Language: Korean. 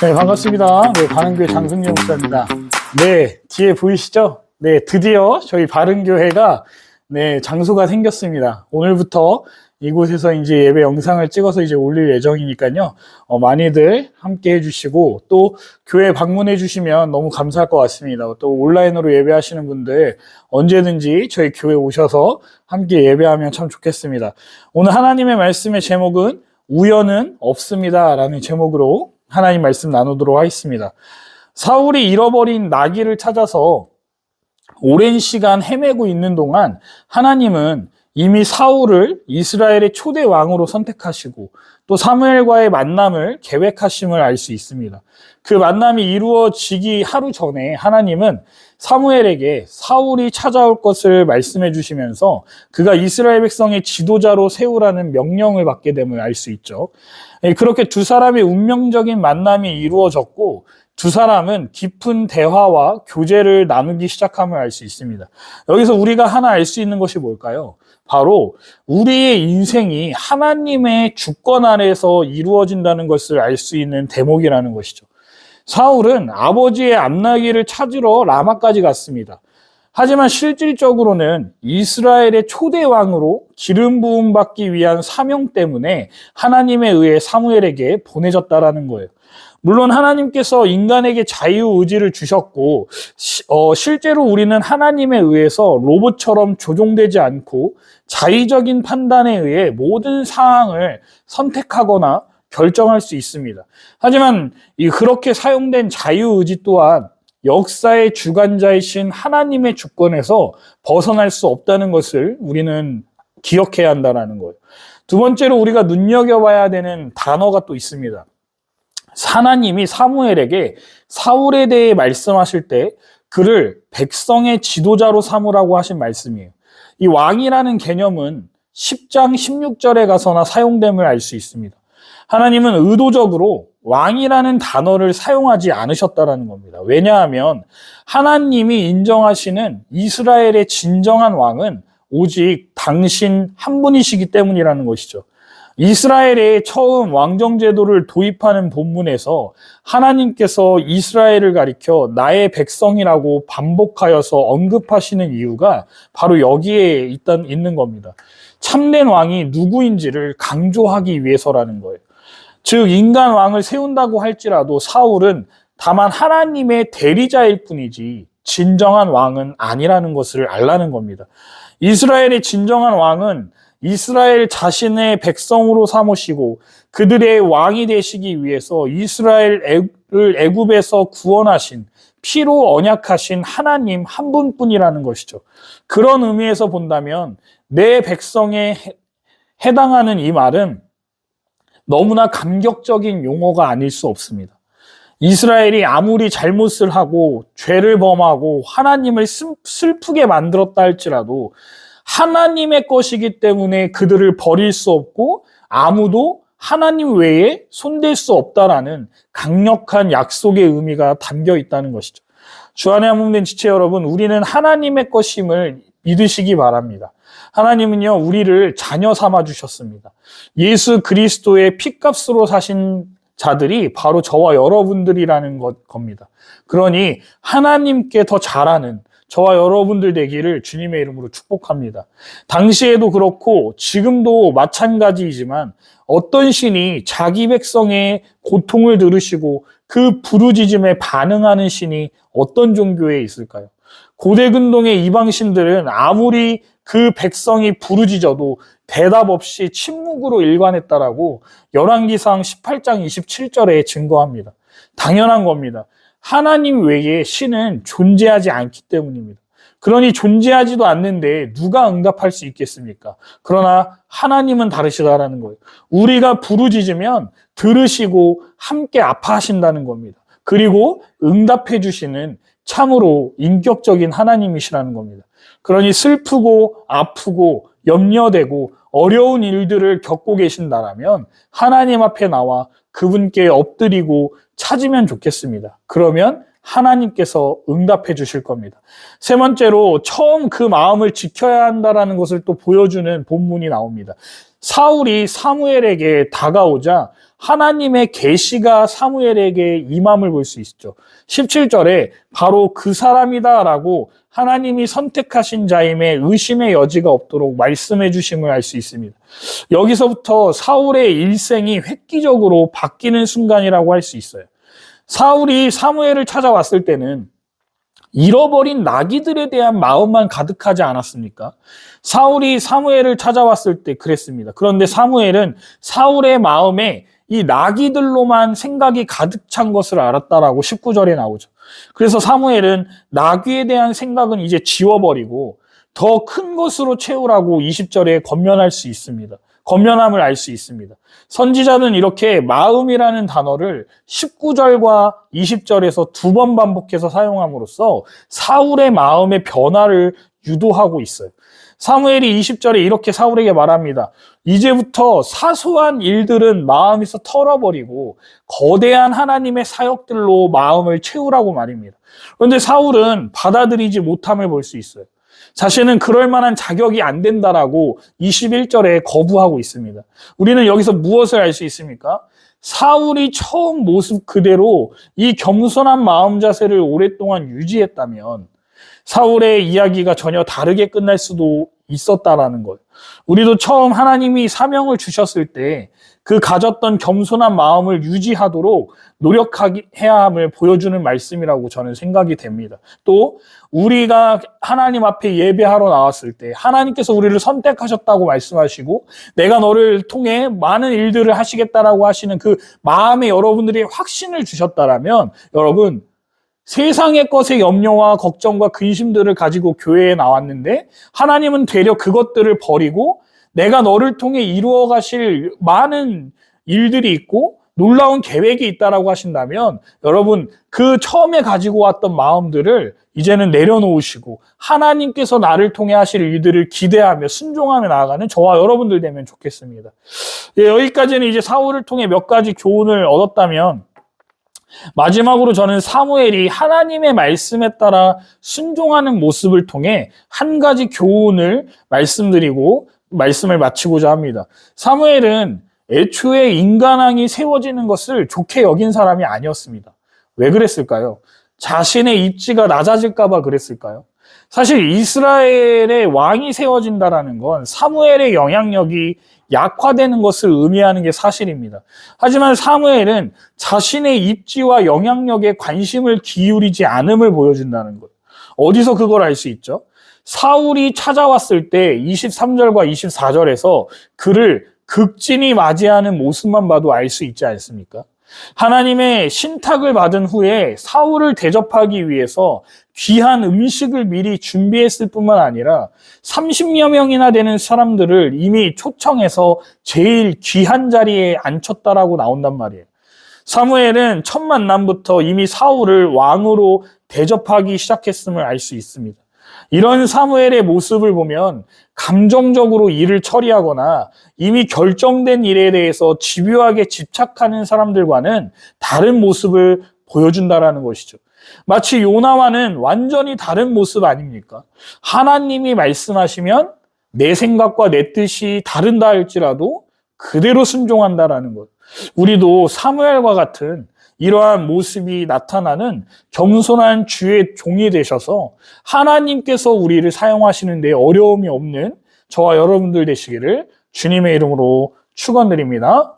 네, 반갑습니다. 네, 바른교회 장승재 목사입니다. 네, 뒤에 보이시죠? 네, 드디어 저희 바른교회가 장소가 생겼습니다. 오늘부터 이곳에서 이제 예배 영상을 찍어서 이제 올릴 예정이니까요. 많이들 함께 해주시고 또 교회 방문해 주시면 너무 감사할 것 같습니다. 또 온라인으로 예배하시는 분들 언제든지 저희 교회 오셔서 함께 예배하면 참 좋겠습니다. 오늘 하나님의 말씀의 제목은 우연은 없습니다 라는 제목으로 하나님 말씀 나누도록 하겠습니다. 사울이 잃어버린 나귀를 찾아서 오랜 시간 헤매고 있는 동안 하나님은 이미 사울을 이스라엘의 초대 왕으로 선택하시고 또 사무엘과의 만남을 계획하심을 알 수 있습니다. 그 만남이 이루어지기 하루 전에 하나님은 사무엘에게 사울이 찾아올 것을 말씀해 주시면서 그가 이스라엘 백성의 지도자로 세우라는 명령을 받게 됨을 알 수 있죠. 그렇게 두 사람의 운명적인 만남이 이루어졌고 두 사람은 깊은 대화와 교제를 나누기 시작함을 알 수 있습니다. 여기서 우리가 하나 알 수 있는 것이 뭘까요? 바로 우리의 인생이 하나님의 주권 아래에서 이루어진다는 것을 알 수 있는 대목이라는 것이죠. 사울은 아버지의 암나귀를 찾으러 라마까지 갔습니다. 하지만 실질적으로는 이스라엘의 초대 왕으로 기름 부음 받기 위한 사명 때문에 하나님에 의해 사무엘에게 보내졌다라는 거예요. 물론 하나님께서 인간에게 자유의지를 주셨고 실제로 우리는 하나님에 의해서 로봇처럼 조종되지 않고 자의적인 판단에 의해 모든 사항을 선택하거나 결정할 수 있습니다. 하지만 그렇게 사용된 자유의지 또한 역사의 주관자이신 하나님의 주권에서 벗어날 수 없다는 것을 우리는 기억해야 한다는 거예요. 두 번째로 우리가 눈여겨봐야 되는 단어가 또 있습니다. 하나님이 사무엘에게 사울에 대해 말씀하실 때 그를 백성의 지도자로 삼으라고 하신 말씀이에요. 이 왕이라는 개념은 10장 16절에 가서나 사용됨을 알 수 있습니다. 하나님은 의도적으로 왕이라는 단어를 사용하지 않으셨다는 겁니다. 왜냐하면 하나님이 인정하시는 이스라엘의 진정한 왕은 오직 당신 한 분이시기 때문이라는 것이죠. 이스라엘의 처음 왕정제도를 도입하는 본문에서 하나님께서 이스라엘을 가리켜 나의 백성이라고 반복하여서 언급하시는 이유가 바로 여기에 있는 겁니다. 참된 왕이 누구인지를 강조하기 위해서라는 거예요. 즉 인간 왕을 세운다고 할지라도 사울은 다만 하나님의 대리자일 뿐이지 진정한 왕은 아니라는 것을 알라는 겁니다. 이스라엘의 진정한 왕은 이스라엘 자신의 백성으로 삼으시고 그들의 왕이 되시기 위해서 이스라엘을 애굽에서 구원하신 피로 언약하신 하나님 한 분뿐이라는 것이죠. 그런 의미에서 본다면 내 백성에 해당하는 이 말은 너무나 감격적인 용어가 아닐 수 없습니다. 이스라엘이 아무리 잘못을 하고 죄를 범하고 하나님을 슬프게 만들었다 할지라도 하나님의 것이기 때문에 그들을 버릴 수 없고 아무도 하나님 외에 손댈 수 없다라는 강력한 약속의 의미가 담겨 있다는 것이죠. 주 안에 한몸된 지체 여러분, 우리는 하나님의 것임을 믿으시기 바랍니다. 하나님은요, 우리를 자녀 삼아 주셨습니다. 예수 그리스도의 핏값으로 사신 자들이 바로 저와 여러분들이라는 겁니다. 그러니 하나님께 더 잘하는 저와 여러분들 되기를 주님의 이름으로 축복합니다. 당시에도 그렇고 지금도 마찬가지이지만 어떤 신이 자기 백성의 고통을 들으시고 그 부르짖음에 반응하는 신이 어떤 종교에 있을까요? 고대 근동의 이방신들은 아무리 그 백성이 부르짖어도 대답 없이 침묵으로 일관했다라고 열왕기상 18장 27절에 증거합니다. 당연한 겁니다. 하나님 외에 신은 존재하지 않기 때문입니다. 그러니 존재하지도 않는데 누가 응답할 수 있겠습니까? 그러나 하나님은 다르시다라는 거예요. 우리가 부르짖으면 들으시고 함께 아파하신다는 겁니다. 그리고 응답해 주시는 참으로 인격적인 하나님이시라는 겁니다. 그러니 슬프고 아프고 염려되고 어려운 일들을 겪고 계신다라면 하나님 앞에 나와 그분께 엎드리고 찾으면 좋겠습니다. 그러면 하나님께서 응답해 주실 겁니다. 세 번째로 처음 그 마음을 지켜야 한다는 것을 또 보여주는 본문이 나옵니다. 사울이 사무엘에게 다가오자 하나님의 계시가 사무엘에게 임함을 볼 수 있죠. 17절에 바로 그 사람이다라고 하나님이 선택하신 자임에 의심의 여지가 없도록 말씀해 주심을 알 수 있습니다. 여기서부터 사울의 일생이 획기적으로 바뀌는 순간이라고 할 수 있어요. 사울이 사무엘을 찾아왔을 때는 잃어버린 나귀들에 대한 마음만 가득하지 않았습니까? 사울이 사무엘을 찾아왔을 때 그랬습니다. 그런데 사무엘은 사울의 마음에 이 나귀들로만 생각이 가득 찬 것을 알았다라고 19절에 나오죠. 그래서 사무엘은 나귀에 대한 생각은 이제 지워버리고 더 큰 것으로 채우라고 20절에 권면할 수 있습니다. 권면함을 알 수 있습니다. 선지자는 이렇게 마음이라는 단어를 19절과 20절에서 두 번 반복해서 사용함으로써 사울의 마음의 변화를 유도하고 있어요. 사무엘이 20절에 이렇게 사울에게 말합니다. 이제부터 사소한 일들은 마음에서 털어버리고 거대한 하나님의 사역들로 마음을 채우라고 말입니다. 그런데 사울은 받아들이지 못함을 볼 수 있어요. 자신은 그럴 만한 자격이 안 된다라고 21절에 거부하고 있습니다. 우리는 여기서 무엇을 알 수 있습니까? 사울이 처음 모습 그대로 이 겸손한 마음 자세를 오랫동안 유지했다면 사울의 이야기가 전혀 다르게 끝날 수도 있었다라는 것. 우리도 처음 하나님이 사명을 주셨을 때 그 가졌던 겸손한 마음을 유지하도록 노력해야 함을 보여주는 말씀이라고 저는 생각이 됩니다. 또 우리가 하나님 앞에 예배하러 나왔을 때 하나님께서 우리를 선택하셨다고 말씀하시고 내가 너를 통해 많은 일들을 하시겠다라고 하시는 그 마음에 여러분들이 확신을 주셨다라면 여러분 세상의 것에 염려와 걱정과 근심들을 가지고 교회에 나왔는데 하나님은 되려 그것들을 버리고 내가 너를 통해 이루어 가실 많은 일들이 있고 놀라운 계획이 있다라고 하신다면 여러분 그 처음에 가지고 왔던 마음들을 이제는 내려놓으시고 하나님께서 나를 통해 하실 일들을 기대하며 순종하며 나아가는 저와 여러분들 되면 좋겠습니다. 여기까지는 이제 사울을 통해 몇 가지 교훈을 얻었다면 마지막으로 저는 사무엘이 하나님의 말씀에 따라 순종하는 모습을 통해 한 가지 교훈을 말씀드리고 말씀을 마치고자 합니다. 사무엘은 애초에 인간왕이 세워지는 것을 좋게 여긴 사람이 아니었습니다. 왜 그랬을까요? 자신의 입지가 낮아질까 봐 그랬을까요? 사실 이스라엘의 왕이 세워진다라는 건 사무엘의 영향력이 약화되는 것을 의미하는 게 사실입니다. 하지만 사무엘은 자신의 입지와 영향력에 관심을 기울이지 않음을 보여준다는 것. 어디서 그걸 알 수 있죠? 사울이 찾아왔을 때 23절과 24절에서 그를 극진히 맞이하는 모습만 봐도 알 수 있지 않습니까? 하나님의 신탁을 받은 후에 사울을 대접하기 위해서 귀한 음식을 미리 준비했을 뿐만 아니라 30여 명이나 되는 사람들을 이미 초청해서 제일 귀한 자리에 앉혔다라고 나온단 말이에요. 사무엘은 첫 만남부터 이미 사울을 왕으로 대접하기 시작했음을 알 수 있습니다. 이런 사무엘의 모습을 보면 감정적으로 일을 처리하거나 이미 결정된 일에 대해서 집요하게 집착하는 사람들과는 다른 모습을 보여준다라는 것이죠. 마치 요나와는 완전히 다른 모습 아닙니까? 하나님이 말씀하시면 내 생각과 내 뜻이 다른다 할지라도 그대로 순종한다라는 것. 우리도 사무엘과 같은 이러한 모습이 나타나는 겸손한 주의 종이 되셔서 하나님께서 우리를 사용하시는 데 어려움이 없는 저와 여러분들 되시기를 주님의 이름으로 축원드립니다.